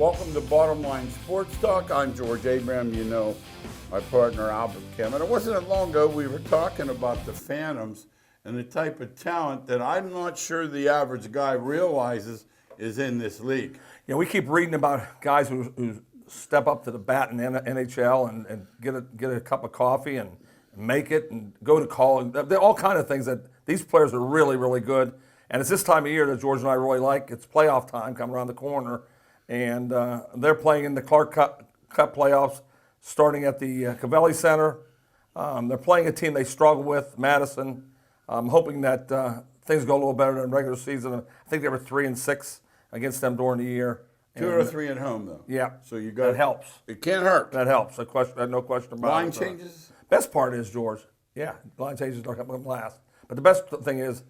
Welcome to Bottom Line Sports Talk. I'm George Abraham. You know my partner Albert Kim. And it wasn't that long ago we were talking about the Phantoms and the type of talent that I'm not sure the average guy realizes is in this league. Yeah, we keep reading about guys who step up to the bat in the NHL and get a cup of coffee and make it and go to college. There are all kind of things that these players are really, really good. And it's this time of year that George and I really like. It's playoff time coming around the corner. And they're playing in the Clark Cup playoffs starting at the Cavelli Center. They're playing a team they struggle with, Madison. I'm hoping that things go a little better than regular season. I think they were 3-6 against them during the year. 2 out of 3 at home, though. Yeah. So you got that helps. It can't hurt. That helps. No question about it. Line changes? Best part is, George, line changes don't come last. But the best thing is,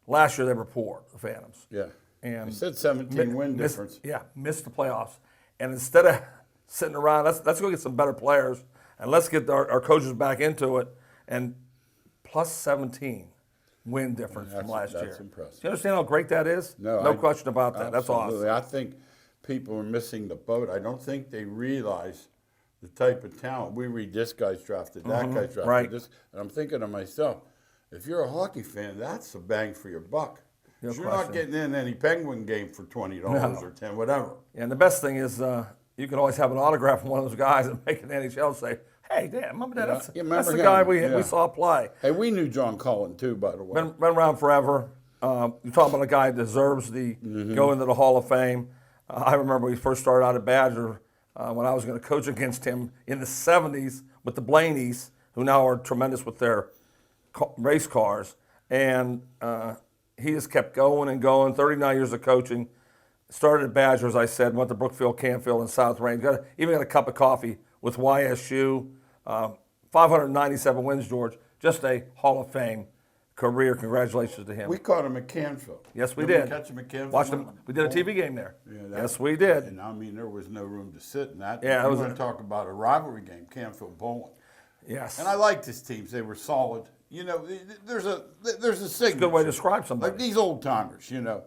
last year they were poor, the Phantoms. Yeah. And you said 17 win difference. Missed the playoffs. And instead of sitting around, let's go get some better players and let's get our coaches back into it. And plus 17 win difference from last year. That's impressive. Do you understand how great that is? No question about that. That's awesome. I think people are missing the boat. I don't think they realize the type of talent. We read this guy's drafted, that guy's drafted, this. And I'm thinking to myself, if you're a hockey fan, that's a bang for your buck. You're not getting in any Penguin game for $20 or $10, whatever. And the best thing is you can always have an autograph from one of those guys and make an NHL and say, hey, Dad, remember that? That's the guy we saw play. Hey, we knew John Cullen, too, by the way. Been around forever. You're talking about a guy that deserves the go into the Hall of Fame. I remember when he first started out at Badger when I was going to coach against him in the 70s with the Blaneys, who now are tremendous with their race cars. And he just kept going and going, 39 years of coaching. Started at Badger, as I said, went to Brookfield, Canfield, and South Range. Even got a cup of coffee with YSU. 597 wins, George. Just a Hall of Fame career. Congratulations to him. We caught him at Canfield. Yes, we did. We catch him at Canfield. Watched him. We did a TV game there. Yeah, yes, we did. And I mean, there was no room to sit in that. Yeah, we want to talk about a rivalry game, Canfield Bowling. Yes. And I liked his teams. They were solid. You know, there's a signature. It's a good way to describe somebody. Like these old timers, you know.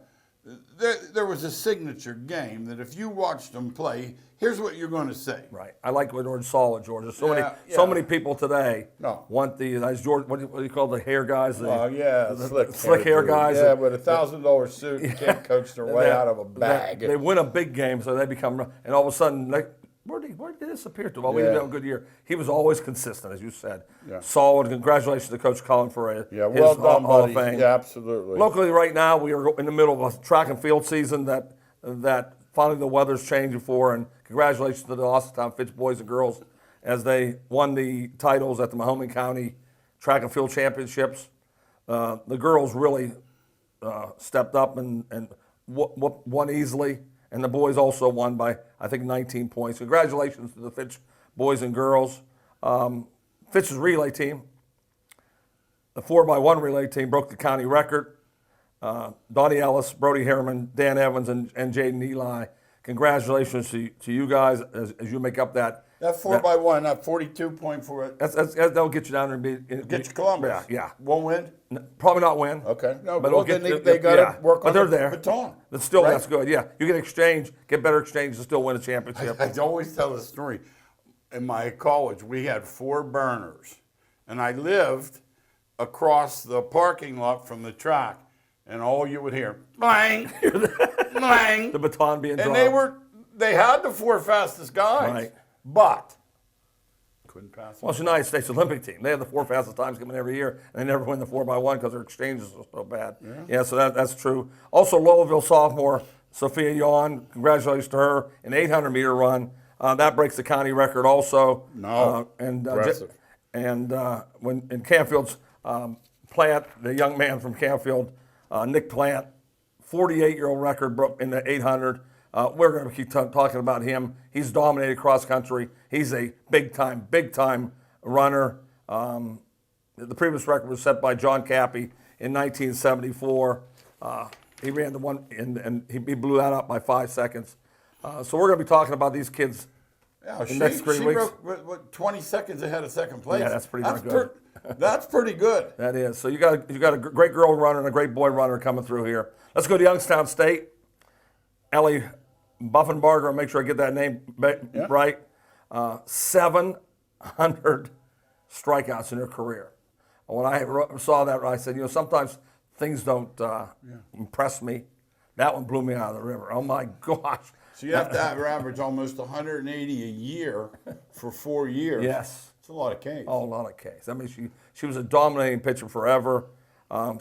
There was a signature game that if you watched them play, here's what you're going to say. Right. I like the word solid, George. There's so many people today want as George, what do you call the hair guys? The slick hair guys. Yeah, with $1,000 suit, you can't coach their way out of a bag. They win a big game, so they become, and all of a sudden, where did he disappear to? Well, we didn't have a good year. He was always consistent, as you said. Yeah. Solid. Congratulations to Coach Cullen for well done, Hall of buddy. Fame. Yeah, absolutely. Locally, right now, we are in the middle of a track and field season that finally the weather's changing for, and congratulations to the Austintown Fitch boys and girls as they won the titles at the Mahomie County Track and Field Championships. The girls really stepped up and won easily. And the boys also won by, I think, 19 points. Congratulations to the Fitch boys and girls. Fitch's relay team, the 4x1 relay team, broke the county record. Donnie Ellis, Brody Harriman, Dan Evans, and Jaden Eli. Congratulations to you guys as you make up that. That 4x1, that 42.4. That'll get you down there and get you Columbus. Yeah. Won't win? Probably not win. Okay. No, but they got to work on the there. baton. That's still that's good. Yeah. You can get better exchange to still win a championship. I always tell the story. In my college, we had 4 burners, and I lived across the parking lot from the track, and all you would hear, bang, bang. The baton being dropped. And they had the 4 fastest guys, but couldn't pass them. Well, it's the United States Olympic team. They have the 4 fastest times coming every year, and they never win the 4x1 because their exchanges are so bad. Yeah, so that's true. Also, Lowellville sophomore Sophia Yawn, congratulations to her, an 800-meter run. That breaks the county record also. Impressive. When in Canfield's Plant, the young man from Canfield, Nick Plant, 48-year-old record broke in the 800. We're going to keep talking about him. He's dominated cross country. He's a big-time runner. The previous record was set by John Cappy in 1974. He ran the one, and he blew that up by 5 seconds. So we're going to be talking about these kids in the next 3 weeks. She broke 20 seconds ahead of second place. Yeah, that's pretty good. That's pretty good. That is. So you got a great girl runner and a great boy runner coming through here. Let's go to Youngstown State. Ellie Buffenbarger, I'll make sure I get that name right. 700 strikeouts in her career. When I saw that, I said, sometimes things don't impress me. That one blew me out of the river. Oh my gosh! So you have to average almost 180 a year for 4 years. Yes, it's a lot of Ks. Oh, a lot of Ks. I mean, she was a dominating pitcher forever.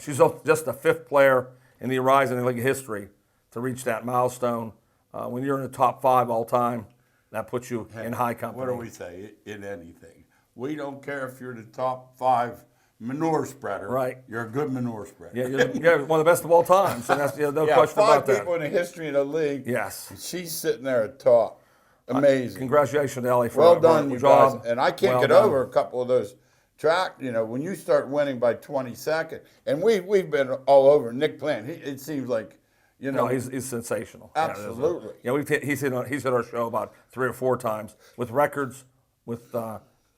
She's just the 5th player in the Horizon League history to reach that milestone. When you're in the top 5 all time, that puts you in high company. What do we say in anything? We don't care if you're the top 5 manure spreader. Right. You're a good manure spreader. Yeah, you're one of the best of all time. So that's no question 5 about that. people in the history of the league. Yes. And she's sitting there at top. Amazing. Congratulations, Ellie, for well done, you job. guys. And I can't get over a couple of those track. When you start winning by 20 seconds, and we've been all over Nick Plant. It seems like. No, he's sensational. Absolutely. He's hit our show about 3 or 4 times with records, with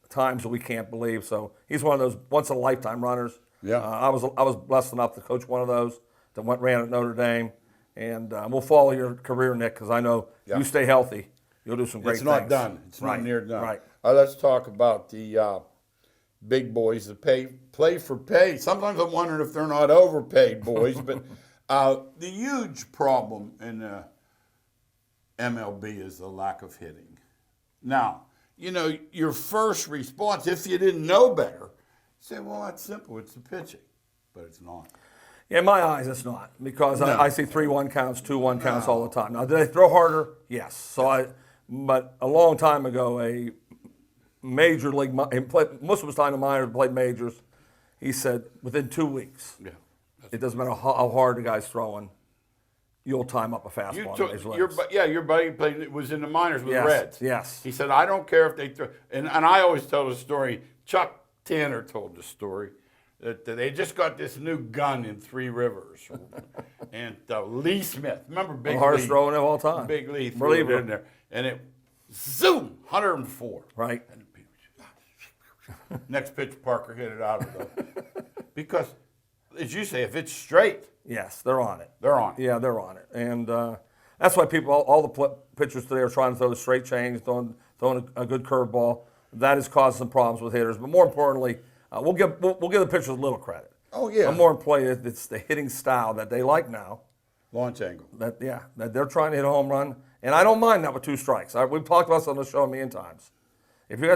times that we can't believe. So he's one of those once in a lifetime runners. Yeah. I was blessed enough to coach one of those that ran at Notre Dame, and we'll follow your career, Nick, because I know you stay healthy. You'll do some great things. It's not done. It's not near done. Right. All right, let's talk about the big boys that play for pay. Sometimes I'm wondering if they're not overpaid boys, but. The huge problem in MLB is the lack of hitting. Now, your first response, if you didn't know better, say, well, that's simple. It's the pitching. But it's not. Yeah, in my eyes, it's not. Because I see 3-1 counts, 2-1 counts all the time. Now, do they throw harder? Yes. But a long time ago, a major league, most of his time in the minors, played majors, he said within 2 weeks. Yeah. It doesn't matter how hard the guy's throwing, you'll time up a fastball. Your buddy was in the minors with the Reds. Yes. He said, I don't care if they throw. And I always tell the story. Chuck Tanner told the story that they just got this new gun in Three Rivers. And Lee Smith, remember Big Lee? The hardest throwing of all time. Big Lee threw it in there. And it, zoom, 104. Right. Next pitch, Parker hit it out of the. Because. As you say, if it's straight. Yes, they're on it. They're on it. Yeah, they're on it. And that's why all the pitchers today are trying to throw the straight change, throwing a good curveball. That has caused some problems with hitters. But more importantly, we'll give the pitchers a little credit. Oh, yeah. But more importantly, it's the hitting style that they like now. Launch angle. That they're trying to hit a home run. And I don't mind that with 2 strikes. We've talked about this on the show a million times. If you're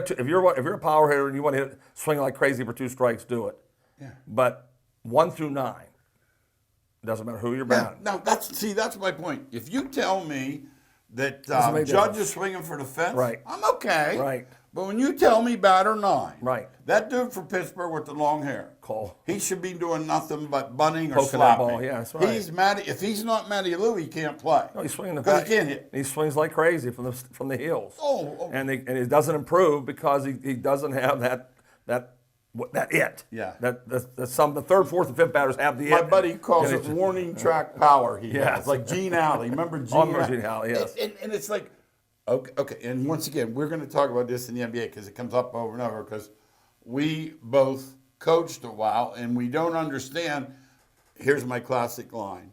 a power hitter and you want to swing like crazy for 2 strikes, do it. Yeah. But 1 through 9. Doesn't matter who you're batting. No, that's my point. If you tell me that Judge is swinging for the fence, right. I'm okay. Right. But when you tell me batter 9, right. That dude for Pittsburgh with the long hair, Cole, he should be doing nothing but bunting or poking slapping. That ball. Yeah, that's right. If he's not Matty Lou, he can't play. No, he's swinging the bat. He can't hit. He swings like crazy from the heels. Oh. And it doesn't improve because he doesn't have that it. Yeah. The 3rd, 4th, and 5th batters have the it. My buddy calls it warning track power. Yeah. It's like Gene Alley. Remember Gene Alley? Gene Alley, yes. And it's like, okay. And once again, we're going to talk about this in the NBA because it comes up over and over because we both coached a while and we don't understand. Here's my classic line.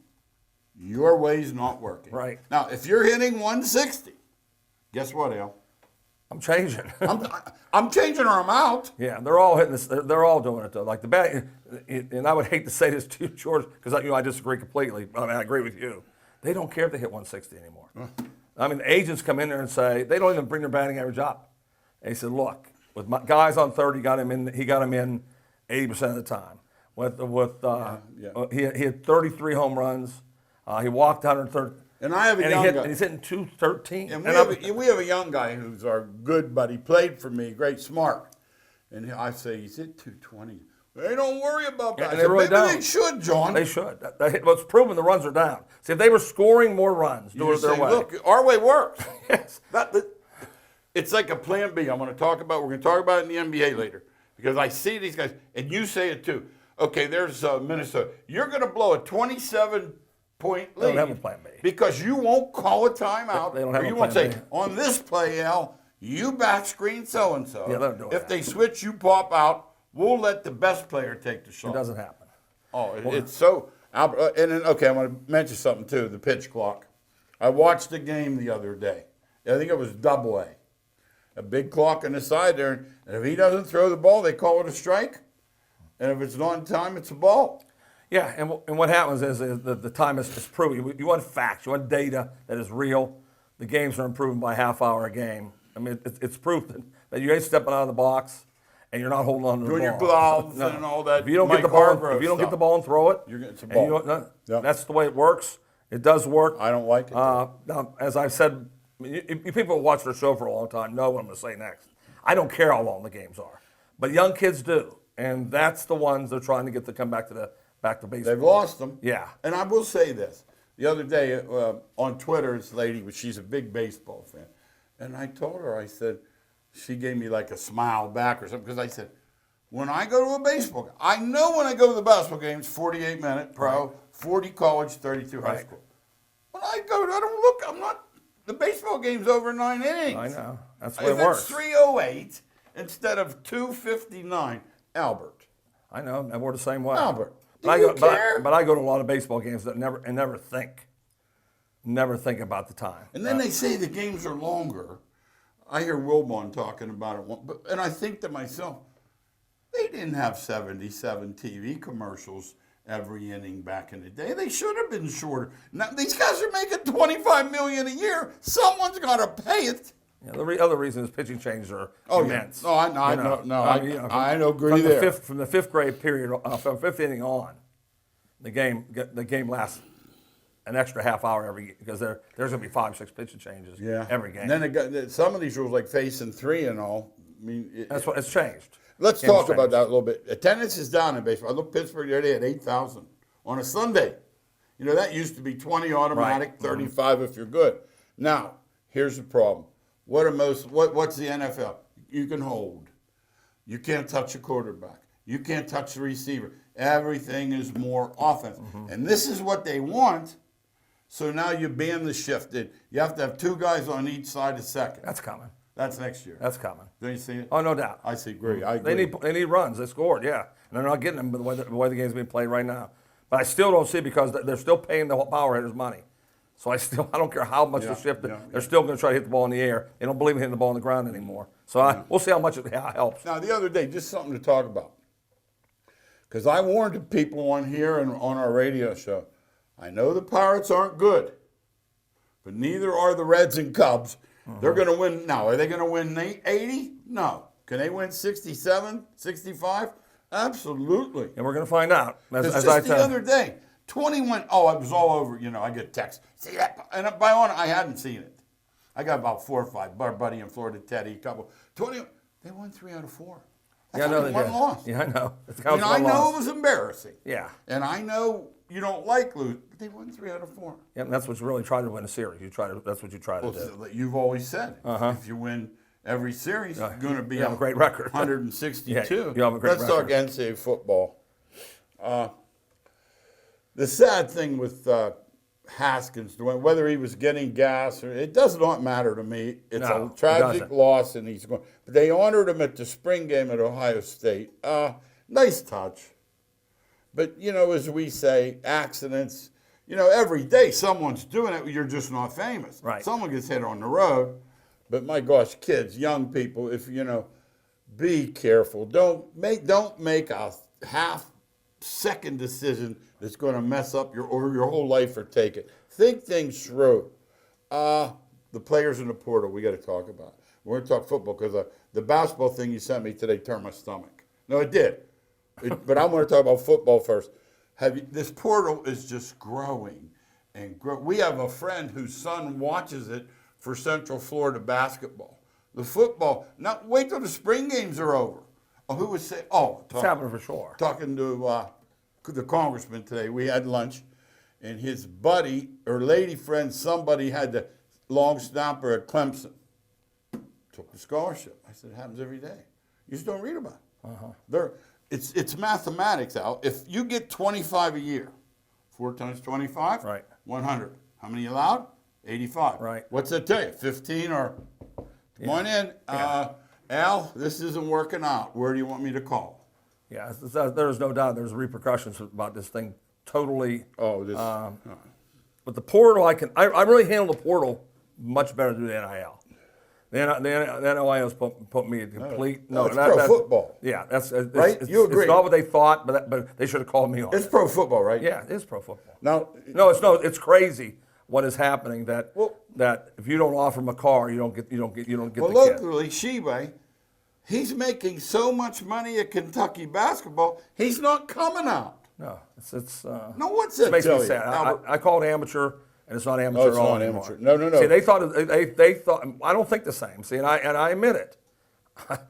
Your way's not working. Right. Now, if you're hitting 160, guess what, Al? I'm changing. I'm changing or I'm out. Yeah, they're all hitting this. They're all doing it though. Like the bat, and I would hate to say this to you, George, because I disagree completely. I mean, I agree with you. They don't care if they hit 160 anymore. I mean, the agents come in there and say they don't even bring their batting average up. And he said, look, with my guys on third, he got him in 80% of the time. He had 33 home runs. He walked 130. And I have a young guy. And he's hitting 213. And we have a young guy who's our good buddy, played for me, great smart. And I say, he's hit 220. They don't worry about that. They really don't. They should, John. They should. What's proven the runs are down. See, if they were scoring more runs, do it their way. Look, our way works. Yes. It's like a plan B. We're going to talk about it in the NBA later. Because I see these guys, and you say it too. Okay, there's Minnesota. You're going to blow a 27-point lead. They don't have a plan B. Because you won't call a timeout. They don't have or you a won't plan say, B. on this play, Al, you back screen so-and-so. Yeah, they don't do if that. they switch, you pop out. We'll let the best player take the shot. It doesn't happen. Oh, it's so. And then, okay, I want to mention something too. The pitch clock. I watched a game the other day. I think it was Double A. A big clock on the side there, and if he doesn't throw the ball, they call it a strike. And if it's not in time, it's a ball. Yeah, and what happens is the time is proven. You want facts. You want data that is real. The games are improving by half hour a game. I mean, it's proof that you ain't stepping out of the box and you're not holding on to the ball. Doing your gloves and all that. If you don't get the ball and throw it, it's a ball. That's the way it works. It does work. I don't like it. Now, as I've said, you people who watch the show for a long time know what I'm going to say next. I don't care how long the games are, but young kids do, and that's the ones they're trying to get to come back to baseball. They've lost them. Yeah. And I will say this. The other day on Twitter, this lady, she's a big baseball fan. And I told her, I said, she gave me like a smile back or something, because I said, when I go to a baseball game, I know when I go to the basketball games, 48-minute pro, 40 college, 32 high school. When I go, I don't look, I'm not, the baseball game's over 9 innings. I know. That's the way it works. If it's 3:08 instead of 2:59, Albert. I know. And we're the same way. Albert. But I go to a lot of baseball games that never think about the time. And then they say the games are longer. I hear Wilbon talking about it, and I think to myself, they didn't have 77 TV commercials every inning back in the day. They should have been shorter. Now these guys are making $25 million a year. Someone's got to pay it. Yeah, the other reason is pitching changes are immense. Yeah. I know. Agree there. From the fifth grade period, from fifth inning on, the game lasts an extra half hour because there's going to be 5-6 pitching changes every game. And then some of these rules like facing three and all. I mean, that's what it's changed. Let's talk about that a little bit. Attendance is down in baseball. I looked Pittsburgh the other day at 8,000 on a Sunday. You know, that used to be 20 automatic, 35 if you're good. Now, here's the problem. What's the NFL? You can hold. You can't touch a quarterback. You can't touch the receiver. Everything is more offense. And this is what they want. So now you ban the shift. You have to have 2 guys on each side of second. That's coming. That's next year. That's coming. Don't you see it? Oh, no doubt. I agree. They need runs. They scored, yeah. And they're not getting them the way the game's being played right now. But I still don't see it because they're still paying the power hitters money. So I don't care how much they shift it. They're still going to try to hit the ball in the air. They don't believe in hitting the ball on the ground anymore. So we'll see how much it helps. Now, the other day, just something to talk about. Because I warned the people on here and on our radio show, I know the Pirates aren't good, but neither are the Reds and Cubs. They're going to win. Now, are they going to win 80? No. Can they win 67, 65? Absolutely. And we're going to find out. As I the other day, 21. Oh, it was all over. You know, I get texts. See that? And by on, I hadn't seen it. I got about 4 or 5. Our buddy in Florida, Teddy, a couple. 20. They won 3 out of 4. That's only one loss. Yeah, I know. I know it was embarrassing. Yeah. And I know you don't like lose, but they won 3 out of 4. Yeah, and that's what you really try to win a series. That's what you try to do. You've always said if you win every series, you're going to be a great record. 162. Yeah, you have a great Let's record. talk NCAA football. The sad thing with Haskins, whether he was getting gas or it does not matter to me. It's a tragic loss, and he's going. But they honored him at the spring game at Ohio State. Nice touch. But, you know, as we say, accidents, you know, every day someone's doing it. You're just not famous. Right. Someone gets hit on the road. But, my gosh, kids, young people, if, you know, be careful. Don't make a half-second decision that's going to mess up your whole life or take it. Think things through. The players in the portal, we got to talk about. We're going to talk football because the basketball thing you sent me today turned my stomach. No, it did. But I want to talk about football first. This portal is just growing and grow. We have a friend whose son watches it for Central Florida basketball. The football. Now wait till the spring games are over. Who was saying? It's happening for sure. Talking to the congressman today. We had lunch, and his buddy or lady friend, somebody had the long snapper at Clemson. Took the scholarship. I said, it happens every day. You just don't read about it. It's mathematics, Al. If you get 25 a year, 4 times 25, right, 100. How many allowed? 85. Right. What's that tell you? 15 or come on in. Al, this isn't working out. Where do you want me to call? Yeah, there's no doubt there's repercussions about this thing. Totally. Oh, this. But the portal, I really handle the portal much better than the NIL. The NIL's put me in complete. No, it's pro football. Yeah, right. You agree? It's not what they thought, but they should have called me on. It's pro football, right? Yeah, it is pro football. No, it's crazy what is happening. That if you don't offer them a car, you don't get Well, the kid. locally, Sheba, he's making so much money at Kentucky basketball, he's not coming out. No, it's No, what's that? it makes tell me you, sad. Albert? I call it amateur, and it's not amateur Oh, it's at all not anymore. amateur. No. See, they thought I don't think the same. See, and I admit it.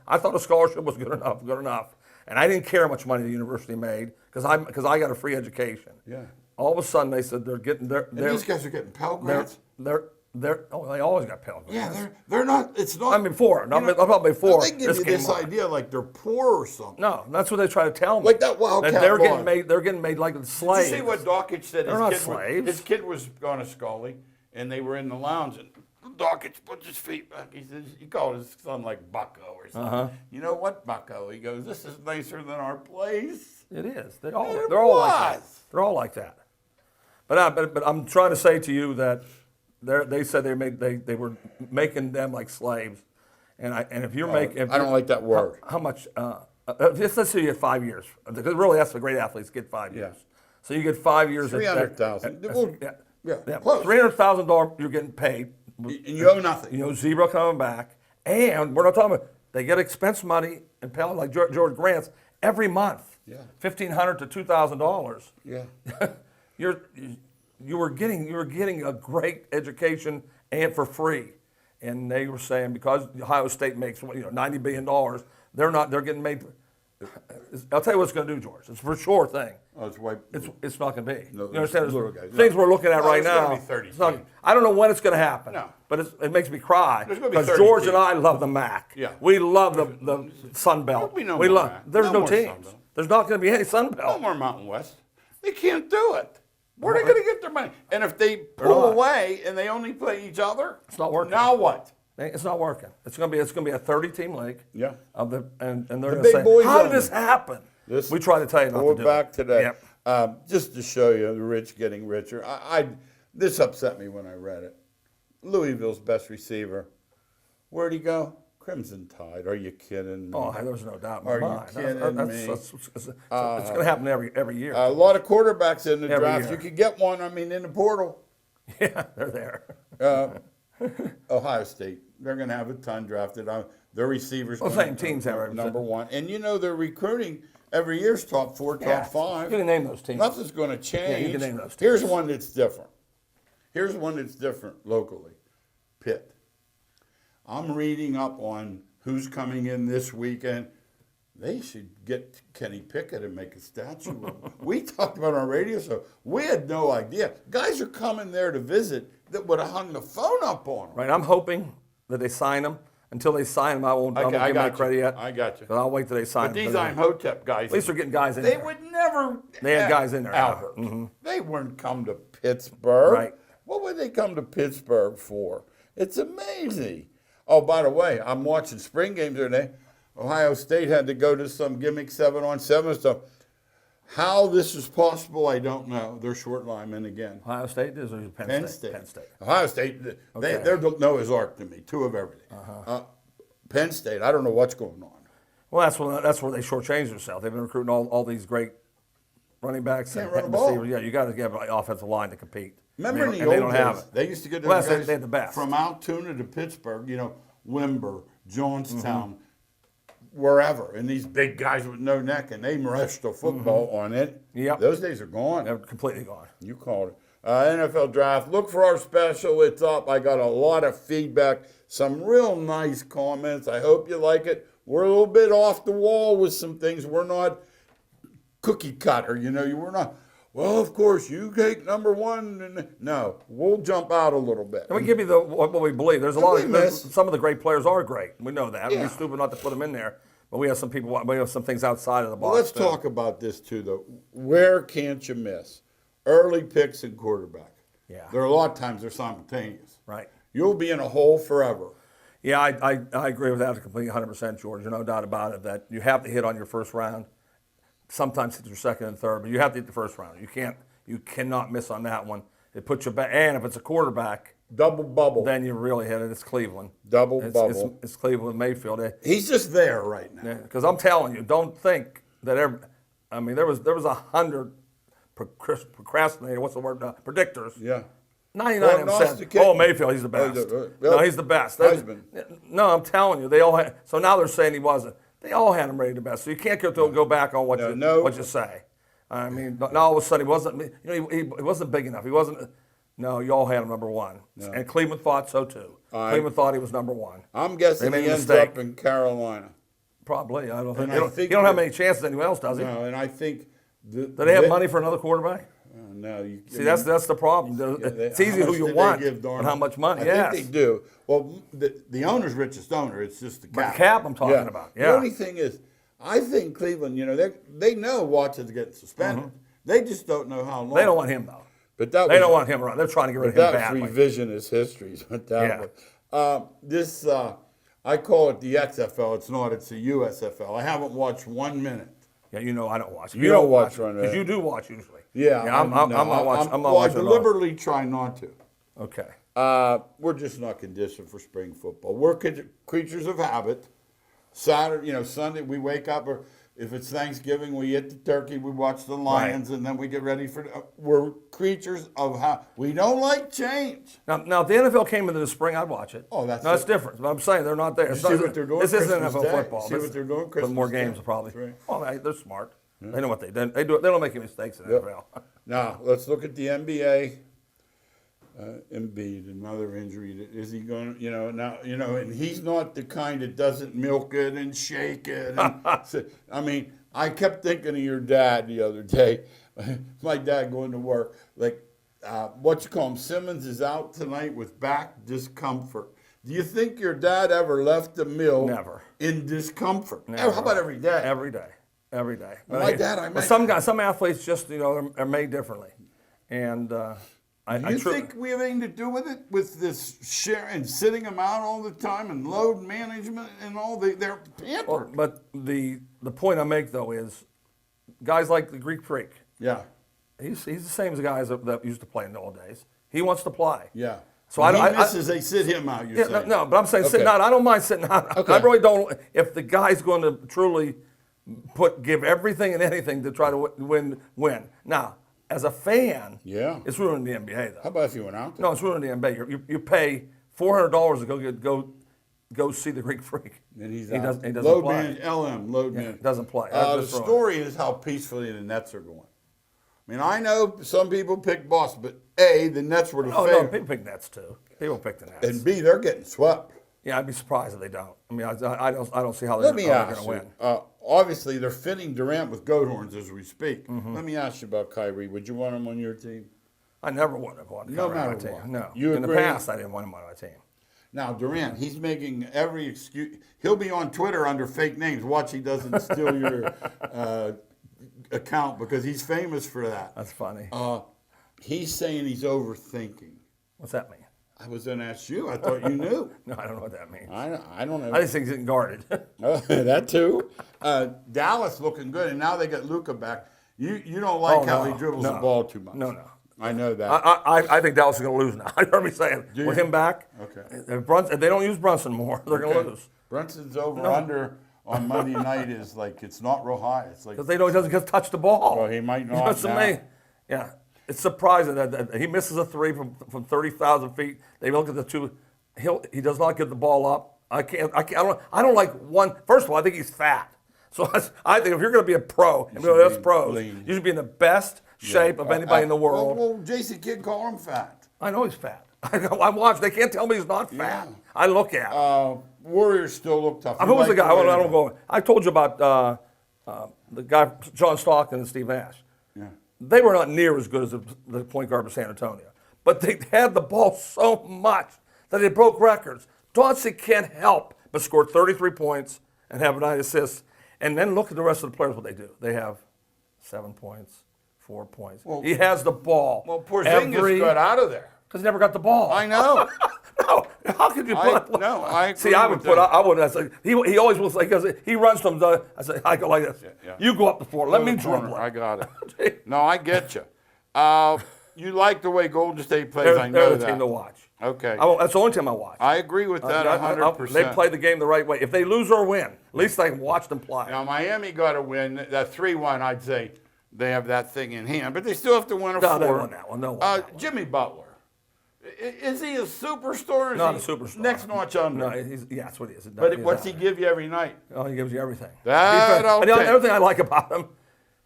I thought a scholarship was good enough, and I didn't care how much money the university made because I got a free education. Yeah. All of a sudden, they said they're getting These guys are getting Pell Grants. They always got Pell Grants. Yeah, they're not. It's not. I mean, before, not before. They give you this idea like they're poor or something. No, that's what they try to tell me. Like that Wildcat they're law. getting made. They're getting made like slaves. Did you see what Dawkins said? They're not slaves. His kid was on a Scully, and they were in the lounge, and Dawkins puts his feet back. He says, he called his son like Bucko or something. You know what, Bucko? He goes, this is nicer than our place. It is. They're all like that. They're all like that. But I'm trying to say to you that they said they were making them like slaves, and if you're making, I don't like that word. How much? Let's say you get 5 years. Because really, that's the great athletes get 5 years. Yeah. So you get 5 years. $300,000. Yeah. Close. $300,000 you're getting paid. And you owe nothing. You know, zero coming back, and we're not talking about they get expense money and pay like George Grant's every month. Yeah. $1,500 to $2,000. Yeah. You were getting a great education and for free, and they were saying because Ohio State makes $90 billion, they're getting made. I'll tell you what it's going to do, George. It's for sure thing. Oh, It's not going to be. No, you understand? little guys. Things we're looking at right it's now. gonna be 30 it's not- teams. I don't know when it's going to happen. No. But it makes me cry There's gonna be because 30 George teams. and I love the MAC. Yeah. We love the Sun Belt. There'll be no we more love. MAC. There's No no more Sun teams. Belt. There's not going to be any Sun No Belt. more Mountain West. They can't do it. Where are they going to get their money? And if they not. pull away and they only play each other, It's not working. Now what? It's not working. It's going to be a 30-team league. Yeah. And they're going to big say, boys how did own this it." happen? We try to tell you not We're to do back it. to that. Yep. Just to show you the rich getting richer. This upset me when I read it. Louisville's best receiver. Where'd he go? Crimson Tide. Are you kidding me? Oh, there was no doubt in my Are you mind. kidding me? It's going to happen every year. A lot of quarterbacks in the Every draft. year. You could get one, in the portal. Yeah, they're there. Ohio State. They're going to have a ton drafted. Their receivers. Well, same teams have everything. number one. And they're recruiting every year's top 4, top 5. You can name those teams. Nothing's going to change. Yeah, you can name those teams. Here's one that's different. Here's one that's different locally. Pitt. I'm reading up on who's coming in this weekend. They should get Kenny Pickett and make a statue of him. We talked about it on our radio show. We had no idea. Guys are coming there to visit that would have hung the phone up on them. Right. I'm hoping that they sign him. Until they sign him, I won't give them that credit yet. I got you. But I'll wait till they sign But him. these Imhotep guys. At least they're getting guys in They there. would never. They had guys in there. Albert. Mm-hmm. They wouldn't come to Pittsburgh. Right. What would they come to Pittsburgh for? It's amazing. Oh, by the way, I'm watching spring games today. Ohio State had to go to some gimmick 7-on-7 stuff. How this is possible, I don't know. They're short linemen again. Ohio State is or Penn State? Penn State. Ohio State, they're Noah's Ark to me. 2 of everything. Penn State, I don't know what's going on. Well, that's where they shortchanged themselves. They've been recruiting all these great running backs and run the ball. receivers. Yeah, you got to get an offensive line to compete. Remember in the they old don't have days, it. they used to get Well, those guys they had the best. from Altoona to Pittsburgh, Wimber, Johnstown, wherever. And these big guys with no neck, and they rushed the football on it. Yep. Those days are gone. They're completely gone. You called it. NFL draft. Look for our special. It's up. I got a lot of feedback, some real nice comments. I hope you like it. We're a little bit off the wall with some things. We're not cookie cutter, we're not. Well, of course, you take number 1. And no, we'll jump out a little bit. And we give you what we believe. There's a lot of some of the great players are great. We know that. Yeah. We're stupid not to put them in there. But we have some people. We have some things outside of the box. Well, let's talk about this too, though. Where can't you miss early picks and quarterback? Yeah. There are a lot of times they're simultaneous. Right. You'll be in a hole forever. Yeah, I agree with that completely 100%, George. There's no doubt about it that you have to hit on your first round. Sometimes hit your second and third, but you have to hit the first round. You cannot miss on that one. it puts you back. And if it's a quarterback, double bubble. then you really hit it. It's Cleveland. Double bubble. It's Cleveland Mayfield. He's just there right now. Because I'm telling you, don't think that there was 100 procrastinator. What's the word? Predictors. Yeah. 99% said, "Oh, Mayfield, he's the best." No, he's the best. No, I'm telling you, they all had. So now they're saying he wasn't. They all had him rated the best. So you can't go back on what you say. I mean, now all of a sudden he wasn't. You know, he wasn't big enough. He wasn't. No, you all had him number one, and Cleveland thought so too. Cleveland thought he was number one. I'm guessing he ends up in Carolina. Probably. I don't think. He don't have many chances anyone else, does he? No, and I think. Do they have money for another quarterback? No. See, that's the problem. It's easy who you want and how much money. I think they do. Well, the owner's richest owner. It's just the cap. The cap I'm talking about. Yeah. The only thing is, I think Cleveland. You know, they know Watson's getting suspended. They just don't know how long. They don't want him though. But they don't want him around. They're trying to get rid of him badly. That was revisionist history. This I call it the XFL. It's not. It's the USFL. I haven't watched 1 minute. Yeah, you know I don't watch. You don't watch one because you do watch usually. Yeah, I'm not watching. I'm not watching. I deliberately try not to. Okay. We're just not conditioned for spring football. We're creatures of habit. Saturday, Sunday we wake up, or if it's Thanksgiving, we eat the turkey. We watch the Lions, and then we get ready for. We're creatures of habit. We don't like change. Now, if the NFL came into the spring, I'd watch it. Oh, that's different. But I'm saying they're not there. See what they're doing. This isn't Christmas NFL Day. football. See what they're doing. Christmas But more Day. games probably. Right. Well, they're smart. Yeah. They know what they do. They don't make any mistakes in the NFL. Now let's look at the NBA. Embiid, another injury. Is he going to, and he's not the kind that doesn't milk it and shake it. I mean, I kept thinking of your dad the other day. My dad going to work. Simmons is out tonight with back discomfort. Do you think your dad ever left the mill Never. in discomfort? Never. How about every day? Every day. Every day. Well, my dad, some athletes just, are made differently. And you think we have anything to do with it, with this sharing, sitting them out all the time, and load management and all? They're pampered. Well, but the point I make though is, guys like the Greek Freak. Yeah, he's the same as the guys that used to play in the old days. He wants to play. Yeah. So they sit him out. You're saying. No, but I'm saying sitting out. I don't mind sitting out. Okay. I really don't. If the guy's going to truly give everything and anything to try to win. Now, as a fan, it's ruining the NBA though. How about if you went out there? No, it's ruining the NBA. You pay $400 to go see the Greek Freak. And he doesn't load play. Man, LM, load man. Doesn't play. The story is how peacefully the Nets are going. I mean, I know some people pick Boston, but A, the Nets were the favorite. No, people pick Nets too. People pick the Nets. And B, they're getting swept. Yeah, I'd be surprised if they don't. I mean, I don't see how they're going to win. Obviously, they're fitting Durant with goat horns as we speak. Mm-hmm. Let me ask you about Kyrie. Would you want him on your team? I never would have wanted Kyrie on my team. No. You in agree? The past, I didn't want him on my team. Now, Durant, he's making every excuse. He'll be on Twitter under fake names. Watch he doesn't steal your account, because he's famous for that. That's funny. He's saying he's overthinking. What's that mean? I was going to ask you. I thought you knew. No, I don't know what that means. I don't know. I just think he's getting guarded. That too. Dallas looking good, and now they got Luka back. You don't like how he dribbles the ball too much. No. I know that. I think Dallas is going to lose now. I heard me saying with him back. Okay. If they don't use Brunson more, they're going to lose. Brunson's under on Monday night is like, it's not real high. It's like, because they know he doesn't get to touch the ball. Well, he might not. You know what's amazing? Yeah. It's surprising that he misses a three from 30,000 feet. They look at the two. He does not get the ball up. I don't like one. First of all, I think he's fat. So I think if you're going to be a pro, that's pros, lean. you should be in the best shape of anybody in the world. Well, Jason Kidd called him fat. I know he's fat. I watch. They can't tell me he's not fat. Yeah. I look at him. Warriors still look tough. Who was the guy? I don't go. I told you about the guy, John Stockton and Steve Nash. Yeah. They were not near as good as the point guard of San Antonio. But they had the ball so much that they broke records. Doncic can't help but score 33 points and have 9 assists. And then look at the rest of the players, what they do. They have 7 points, 4 points. Well, he has the ball. Well, Porzingis got out of there. Because he never got the ball. I know. No, how could you put? I agree. See, I would put. I would. I say he always will say, because he runs from the. I say I go like this. Yeah. You go up the floor. Let me dribble. I got it. No, I get you. You like the way Golden State plays, They're, I know they're the that. team to watch. Okay. That's the only team I watch. I agree with that 100%. They play the game the right way. If they lose or win, at least I can watch them play. Now, Miami got to win. That 3-1, I'd say they have that thing in hand. But they still have to win a 4. No, they won that one. They'll win that one. Jimmy Butler. Is he a superstar? Or is Not he a superstar. Next notch under. No, yeah, that's what he is. But what's he give you every night? Oh, he gives you everything. That I'll and the take. other thing I like about him,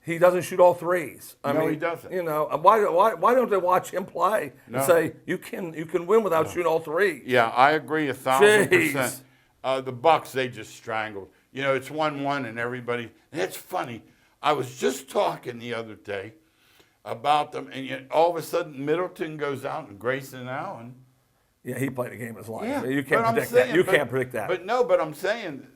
he doesn't shoot all threes. I No, mean, he doesn't. You know, why don't they watch him play and say you can win without shooting all threes? Yeah, I agree 1,000%. Jeez. The Bucks, they just strangled. You know, it's 1-1 and everybody. And it's funny. I was just talking the other day about them, and yet all of a sudden Middleton goes out and Grayson Allen. Yeah, he played a game of his life. Yeah, You can't but I'm predict saying- that. You but- can't predict that. But I'm saying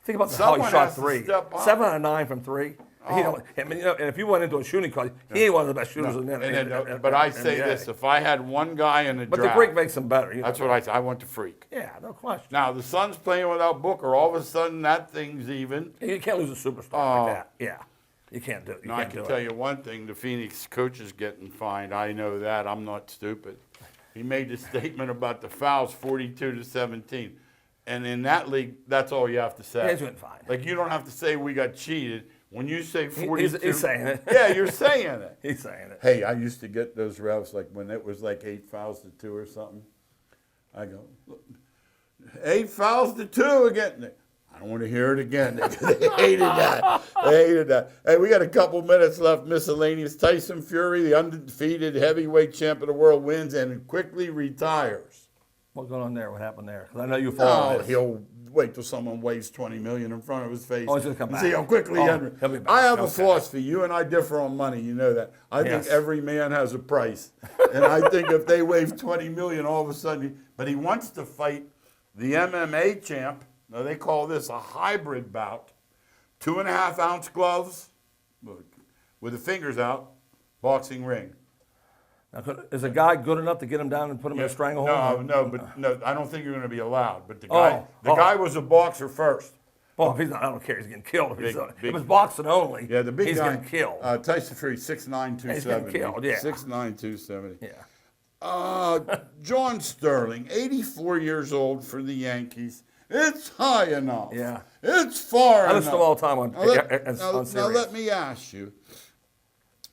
Think about how someone he shot has to three. step up. 7 out of 9 from 3. He don't, I mean, you know, and if you went into a shooting class, he ain't one of the best shooters in the but I say NBA. this: if I had one guy in the But draft, the Greek makes him better. You that's know? what I say. I want the freak. Yeah, no question. Now the Suns playing without Booker. All of a sudden, that thing's even. You can't lose a superstar like that. Yeah, you can't do it. You Now I can't can do tell it. you one thing: the Phoenix coach is getting fined. I know that. I'm not stupid. He made the statement about the fouls, 42-17, and in that league, that's all you have to say. Yeah, he's getting fined. Like you don't have to say we got cheated. When you say 42, He's saying it. Yeah, you're saying it. He's saying it. Hey, I used to get those refs like when it was like 8 fouls to 2 or something. I go, 8 fouls to 2 again. I don't want to hear it again. They hated that. They hated that. Hey, we got a couple minutes left. Miscellaneous. Tyson Fury, the undefeated heavyweight champ of the world, wins and quickly retires. What's going on there? What happened there? 'Cause I know you follow Oh, this. he'll wait till someone waves $20 million in front of his face. Oh, he's gonna come and back. see how quickly He'll be back. I have a Okay. philosophy. You and I differ on money. You know that. I Yes. think every man has a price, and I think if they wave $20 million, all of a sudden, but he wants to fight the MMA champ. Now they call this a hybrid bout. 2.5-ounce gloves, with the fingers out, boxing ring. Now, is a guy good enough to get him down and put him in a stranglehold? No, I don't think you're going to be allowed. But the guy was a boxer first. Well, if he's not, I don't care. He's getting killed. If, Big- if it's boxing only, Yeah, the big he's guy. getting killed. Tyson Fury, 6'9", 270. He's getting killed, yeah. 6'9", 270. Yeah. John Sterling, 84 years old for the Yankees. It's high enough. Yeah. It's far enough. I listen to him all the time on Now Sirius. let me ask you,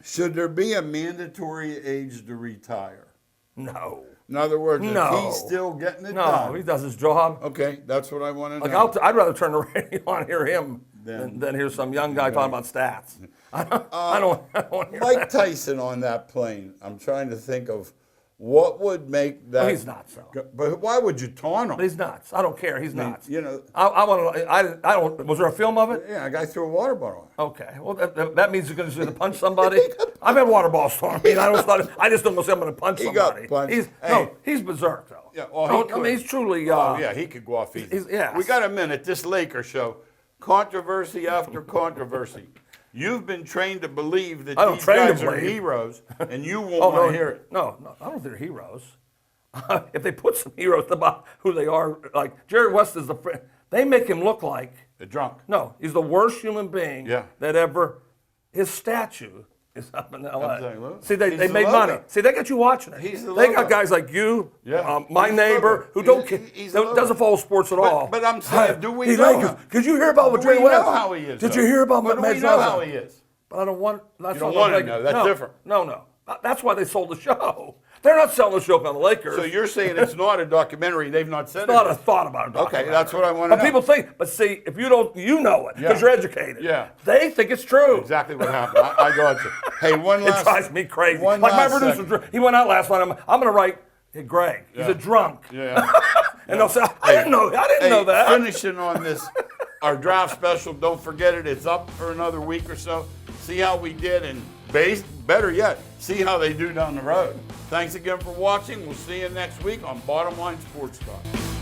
should there be a mandatory age to retire? No. In other words, No. if he's still getting it No, done. he does his job. Okay, that's what I want to Like know. I'd rather turn the radio on and hear him than hear some young guy talking about stats. I don't want to hear Mike that. Tyson on that plane. I'm trying to think of what would make that. Oh, he's nuts, though. But why would you taunt him? But he's nuts. I don't care. He's nuts. You know. I want to. I don't. Was there a film of it? Yeah, a guy threw a water bottle on. Okay. Well, that means you're going to punch somebody. I've had water balls thrown at me. I just don't go say I'm going to punch He somebody. got punched. He's berserk though. Yeah, well, I mean, he's truly. Oh yeah, he could go off easy. Yes. We got a minute. This Laker show, controversy after controversy. You've been trained to believe that these guys are heroes, and you won't want to hear it. No, I don't think they're heroes. If they put some heroes about who they are, like Jerry West is they make him look like They're drunk. no, he's the worst human being that ever. His statue is up in L.A. See, they He's made the money. logo. See, they got you watching it. He's the They logo. got guys like you, my He's the neighbor, logo. who don't He's the logo. doesn't follow sports at all. But I'm saying, do we He's know like, how- Did you hear about what Do Jerry we West? know how he is, Did though? you hear about But what do we know how he is? But I don't want. That's You don't not want to like, know. That's no, different. No. That's why they sold the show. They're not selling the show on the Lakers. So you're saying it's not a documentary? They've not said not it. a thought about it. Okay, that's what I want to know. But people think. But see, if you don't, you know it because you're educated. Yeah. They think it's true. Exactly what happened. I got you. Hey, one last. It drives me crazy. One Like my last producer, second. he went out last night. I'm going to write, hey, Greg, he's a drunk. Yeah. And they'll say, I didn't know that. Finishing on this, our draft special. Don't forget it. It's up for another week or so. See how we did, and better yet, see how they do down the road. Thanks again for watching. We'll see you next week on Bottom Line Sports Talk.